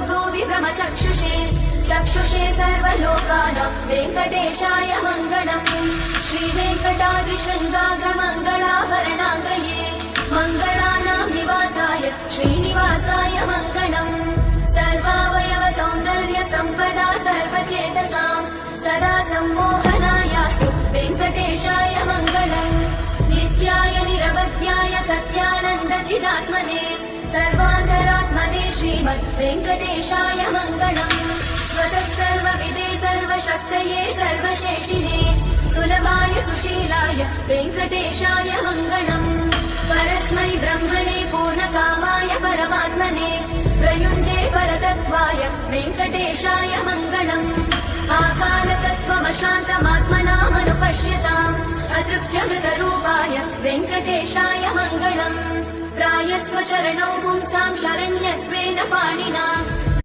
सुभ्रूविभ्रमचक्षुषे चक्षुषे सर्वलोकानां वेङ्कटेशाय मङ्गलम् श्रीवेङ्कटाद्रिशृङ्गाग्रमङ्गलाभरणाङ्गये मङ्गलानां निवासाय श्रीनिवासाय मङ्गलम् सर्वावयव सौन्दर्य सम्पदा सर्वचेतसां सदा सम्मोहनायास्तु वेङ्कटेशाय मङ्गलम् नित्याय निरवध्याय सत्यानन्द चिदात्मने सर्वान्तरात्मने श्रीमद् वेङ्कटेशाय मङ्गलम् स्वतः सर्वविदे सर्वशक्तये सर्वशेषिने सुलभाय सुशीलाय वेङ्कटेशाय मङ्गलम् परस्मै ब्रह्मणे पूर्णकामाय परमात्मने प्रयुञ्जे परतत्त्वाय वेङ्कटेशाय मङ्गलम् आकालतत्त्वमशान्तमात्मनामनुपश्यताम् अतृप्त्यमृतरूपाय वेङ्कटेशाय मङ्गलम् प्रायस्वचरणौ पुंसां शरण्यत्वेन पाणिना